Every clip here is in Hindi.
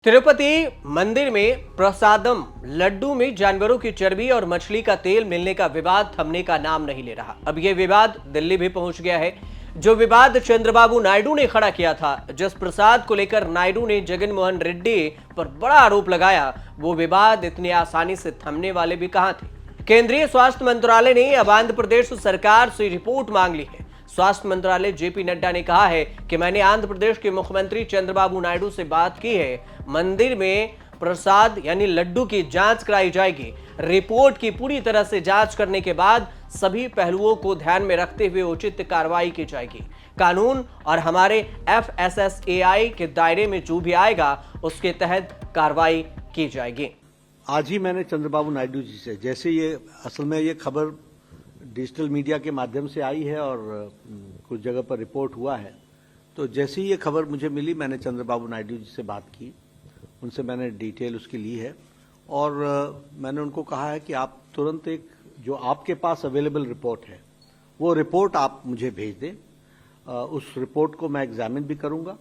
तिरुपति मंदिर में प्रसादम लड्डू में जानवरों की चर्बी और मछली का तेल मिलने का विवाद थमने का नाम नहीं ले रहा। अब यह विवाद दिल्ली भी पहुंच गया है। जो विवाद चंद्रबाबू नायडू ने खड़ा किया था, जिस प्रसाद को लेकर नायडू ने जगन मोहन रेड्डी पर बड़ा आरोप लगाया, वो विवाद इतनी आसानी से थमने वाले भी कहां थे। केंद्रीय स्वास्थ्य मंत्रालय ने अब आंध्र प्रदेश सरकार से रिपोर्ट मांग ली है। स्वास्थ्य मंत्रालय जेपी नड्डा ने कहा है कि मैंने आंध्र प्रदेश के मुख्यमंत्री चंद्रबाबू नायडू से बात की है। मंदिर में प्रसाद यानी लड्डू की जांच कराई जाएगी। रिपोर्ट की पूरी तरह से जांच करने के बाद सभी पहलुओं को ध्यान में रखते हुए उचित कार्रवाई की जाएगी। कानून और हमारे FSSAI के दायरे में जो भी आएगा उसके तहत कार्रवाई की जाएगी। आज ही मैंने चंद्रबाबू नायडू जी से, जैसे ये असल में ये खबर डिजिटल मीडिया के माध्यम से आई है और कुछ जगह पर रिपोर्ट हुआ है, तो जैसे ही ये खबर मुझे मिली मैंने चंद्रबाबू नायडू जी से बात की, उनसे मैंने डिटेल उसकी ली है और मैंने उनको कहा है कि आप तुरंत एक जो आपके पास अवेलेबल रिपोर्ट है वो रिपोर्ट आप मुझे भेज दें। उस रिपोर्ट को मैं एग्जामिन भी करूंगा,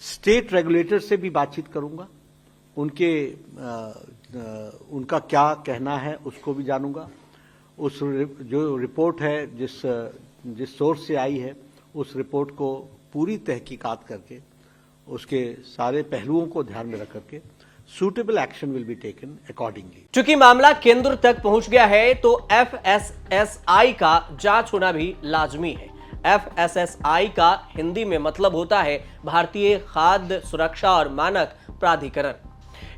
स्टेट रेगुलेटर से भी बातचीत करूंगा, उनका क्या कहना है उसको भी जानूंगा। उस जो रिपोर्ट है जिस सोर्स से आई है उस रिपोर्ट को पूरी तहकीकात करके उसके सारे पहलुओं को ध्यान में रख करके suitable action will be taken accordingly. चूंकि मामला केंद्र तक पहुंच गया है तो FSSAI का जांच होना भी लाजमी है। FSSAI का हिंदी में मतलब होता है भारतीय खाद्य सुरक्षा और मानक प्राधिकरण।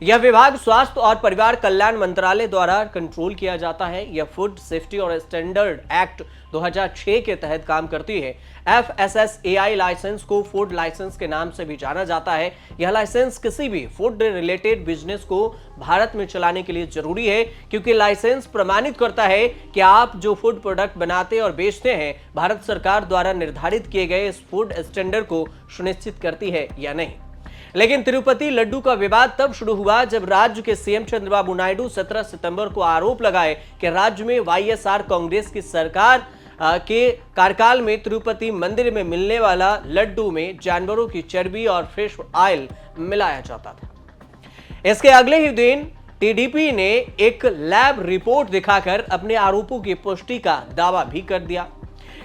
यह विभाग स्वास्थ्य और परिवार कल्याण मंत्रालय द्वारा कंट्रोल किया जाता है। यह फूड सेफ्टी और स्टैंडर्ड एक्ट 2006 के तहत काम करती है। FSSAI लाइसेंस को फूड लाइसेंस के नाम से भी जाना जाता है। यह लाइसेंस किसी भी फूड रिलेटेड बिजनेस को भारत में चलाने के लिए जरूरी है, क्योंकि लाइसेंस प्रमाणित करता है कि आप जो फूड प्रोडक्ट बनाते और बेचते हैं भारत सरकार द्वारा निर्धारित किए गए इस फूड स्टैंडर्ड को सुनिश्चित करती है या नहीं। लेकिन तिरुपति लड्डू का विवाद तब शुरू हुआ जब राज्य के सीएम चंद्रबाबू नायडू 17 सितंबर को आरोप लगाए कि राज्य में YSR कांग्रेस की सरकार के कार्यकाल में तिरुपति मंदिर में मिलने वाला लड्डू में जानवरों की चर्बी और फिश ऑयल मिलाया जाता था। इसके अगले ही दिन TDP ने एक लैब रिपोर्ट दिखाकर अपने आरोपों की पुष्टि का दावा भी कर दिया।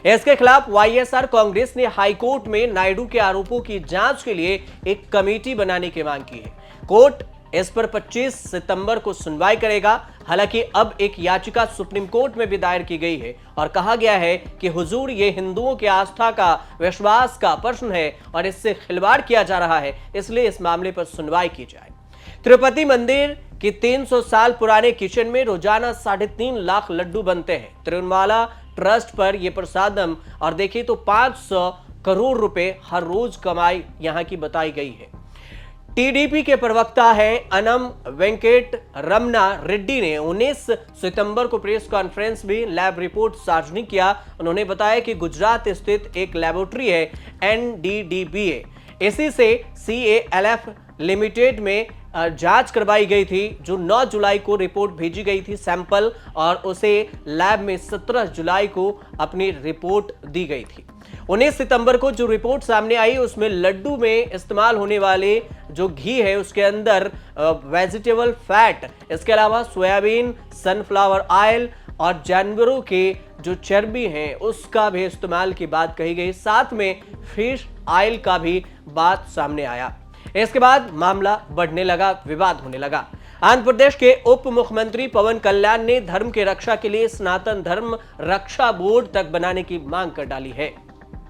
इसके खिलाफ YSR कांग्रेस ने हाईकोर्ट में नायडू के आरोपों की जांच के लिए एक कमेटी बनाने की मांग की है। कोर्ट इस पर 25 सितंबर को सुनवाई करेगा। हालांकि अब एक याचिका सुप्रीम कोर्ट में भी दायर की गई है और कहा गया है कि हुजूर ये हिंदुओं की आस्था का, विश्वास का प्रश्न है और इससे खिलवाड़ किया जा रहा है, इसलिए इस मामले पर सुनवाई की जाए। तिरुपति मंदिर की 300 साल पुराने किचन में रोजाना 3.5 लाख लड्डू बनते हैं। तिरुमाला ट्रस्ट पर यह प्रसादम और देखिए तो 500 करोड़ रुपए हर रोज कमाई यहां की बताई गई है। TDP के प्रवक्ता है अनम वेंकट रमना रेड्डी ने 19 सितंबर को प्रेस कॉन्फ्रेंस में लैब रिपोर्ट सार्वजनिक किया। उन्होंने बताया कि गुजरात स्थित एक लेबोरेटरी है NDDBA, इसी से CALF लिमिटेड में जांच करवाई गई थी, जो 9 जुलाई को रिपोर्ट भेजी गई थी सैंपल, और उसे लैब में 17 जुलाई को अपनी रिपोर्ट दी गई थी। 19 सितंबर को जो रिपोर्ट सामने आई उसमें लड्डू में इस्तेमाल होने वाले जो घी है उसके अंदर वेजिटेबल फैट, इसके अलावा सोयाबीन, सनफ्लावर ऑयल और जानवरों के जो चर्बी हैं उसका भी इस्तेमाल की बात कही गई। साथ में फिश ऑयल का भी बात सामने आया। इसके बाद मामला बढ़ने लगा, विवाद होने लगा। आंध्र प्रदेश के उप मुख्यमंत्री पवन कल्याण ने धर्म की रक्षा के लिए सनातन धर्म रक्षा बोर्ड तक बनाने की मांग कर डाली है।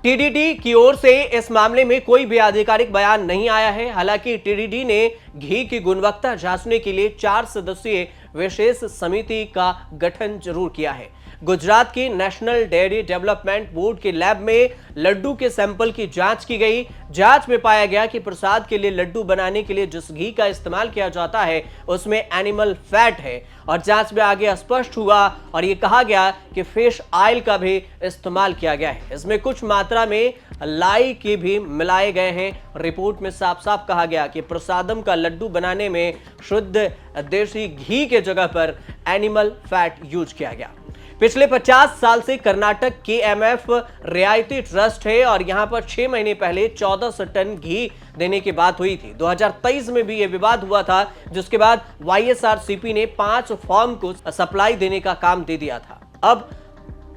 TDD की ओर से इस मामले में कोई भी आधिकारिक बयान नहीं आया है। हालांकि TDD ने घी की गुणवत्ता जांचने के लिए 4 सदस्यीय विशेष समिति का गठन जरूर किया है। गुजरात की नेशनल डेयरी डेवलपमेंट बोर्ड के लैब में लड्डू के सैंपल की जांच की गई। जांच में पाया गया कि प्रसाद के लिए लड्डू बनाने के लिए जिस घी का इस्तेमाल किया जाता है उसमें एनिमल फैट है, और जांच में आगे स्पष्ट हुआ और ये कहा गया कि फिश ऑयल का भी इस्तेमाल किया गया है। इसमें कुछ मात्रा में लाई के भी मिलाए गए हैं। रिपोर्ट में साफ साफ कहा गया कि प्रसादम का लड्डू बनाने में शुद्ध देसी घी के जगह पर एनिमल फैट यूज किया गया। पिछले 50 साल से कर्नाटक केएमएफ रियायती ट्रस्ट है और यहां पर 6 महीने पहले 1400 टन घी देने की बात हुई थी। 2023 में भी यह विवाद हुआ था, जिसके बाद वाईएसआरसीपी ने 5 फॉर्म को सप्लाई देने का काम दे दिया था। अब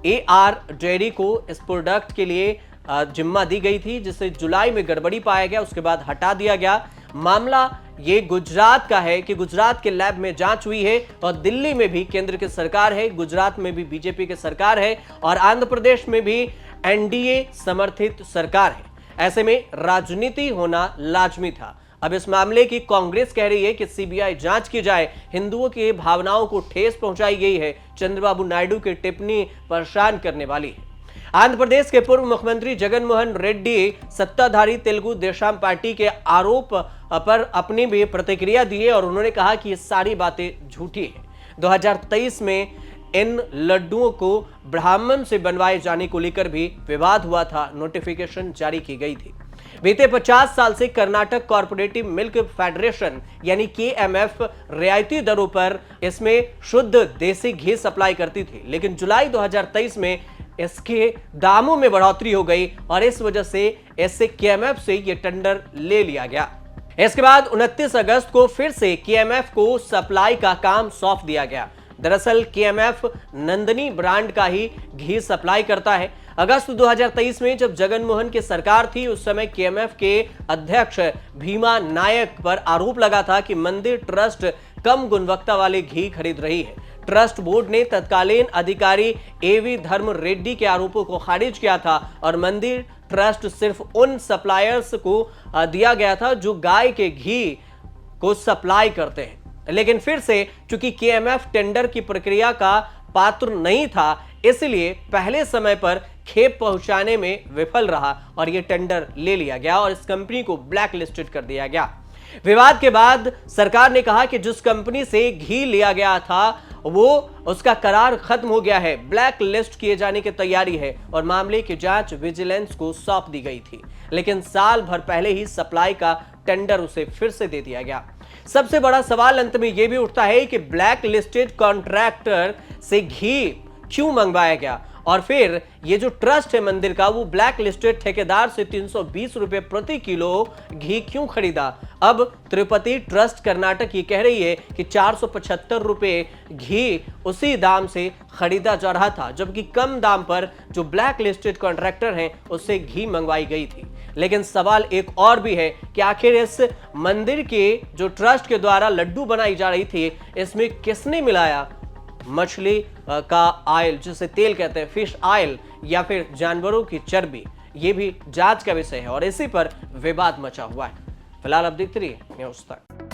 एआर डेयरी को इस प्रोडक्ट के लिए जिम्मा दी गई थी, जिसे जुलाई में गड़बड़ी पाया गया, उसके बाद हटा दिया गया। मामला ये गुजरात का है कि गुजरात के लैब में जांच हुई है और दिल्ली में भी केंद्र की सरकार है, गुजरात में भी बीजेपी की सरकार है और आंध्र प्रदेश में भी एनडीए समर्थित सरकार है। ऐसे में राजनीति होना लाजमी था। अब इस मामले की कांग्रेस कह रही है कि सीबीआई जांच की जाए, हिंदुओं की भावनाओं को ठेस पहुंचाई गई है। चंद्रबाबू नायडू की टिप्पणी परेशान करने वाली है। आंध्र प्रदेश के पूर्व मुख्यमंत्री जगन मोहन रेड्डी सत्ताधारी तेलुगु देशम पार्टी के आरोप पर अपनी भी प्रतिक्रिया दी है और उन्होंने कहा कि ये सारी बातें झूठी है। 2023 में इन लड्डुओं को ब्राह्मण से बनवाए जाने को लेकर भी विवाद हुआ था, नोटिफिकेशन जारी की गई थी। बीते 50 साल से कर्नाटक कॉर्पोरेटिव मिल्क फेडरेशन यानी केएमएफ रियायती दरों पर इसमें शुद्ध देसी घी सप्लाई करती थी, लेकिन जुलाई 2023 में इसके दामों में बढ़ोतरी हो गई और इस वजह से इससे केएमएफ से यह टेंडर ले लिया गया। इसके बाद 29 अगस्त को फिर से केएमएफ को सप्लाई का काम सौंप दिया गया। दरअसल केएमएफ नंदनी ब्रांड का ही घी सप्लाई करता है। अगस्त 2023 में जब जगन मोहन की सरकार थी, उस समय केएमएफ के अध्यक्ष भीमा नायक पर आरोप लगा था कि मंदिर ट्रस्ट कम गुणवत्ता वाले घी खरीद रही है। ट्रस्ट बोर्ड ने तत्कालीन अधिकारी एवी धर्म रेड्डी के आरोपों को खारिज किया था और मंदिर ट्रस्ट सिर्फ उन सप्लायर्स को दिया गया था जो गाय के घी को सप्लाई करते हैं। लेकिन फिर से चूंकि केएमएफ टेंडर की प्रक्रिया का पात्र नहीं था, इसलिए पहले समय पर खेप पहुंचाने में विफल रहा और यह टेंडर ले लिया गया और इस कंपनी को ब्लैक लिस्टेड कर दिया गया। विवाद के बाद सरकार ने कहा कि जिस कंपनी से घी लिया गया था वो उसका करार खत्म हो गया है, ब्लैक लिस्ट किए जाने की तैयारी है और मामले की जांच विजिलेंस को सौंप दी गई थी। लेकिन साल भर पहले ही सप्लाई का टेंडर उसे फिर से दे दिया गया। सबसे बड़ा सवाल अंत में यह भी उठता है कि ब्लैक लिस्टेड कॉन्ट्रैक्टर से घी क्यों मंगवाया गया और फिर ये जो ट्रस्ट है मंदिर का, वो ब्लैक लिस्टेड ठेकेदार से 320 रुपए प्रति किलो घी क्यों खरीदा। अब तिरुपति ट्रस्ट कर्नाटक ये कह रही है कि 475 रुपए घी उसी दाम से खरीदा जा रहा था, जबकि कम दाम पर जो ब्लैक लिस्टेड कॉन्ट्रैक्टर हैं उससे घी मंगवाई गई थी। लेकिन सवाल एक और भी है कि आखिर इस मंदिर के जो ट्रस्ट के द्वारा लड्डू बनाई जा रही थी, इसमें किसने मिलाया मछली का ऑयल, जिसे तेल कहते हैं, फिश ऑयल, या फिर जानवरों की चर्बी। ये भी जांच का विषय है और इसी पर विवाद मचा हुआ है। फिलहाल अब देखते रहिए न्यूज़ तक।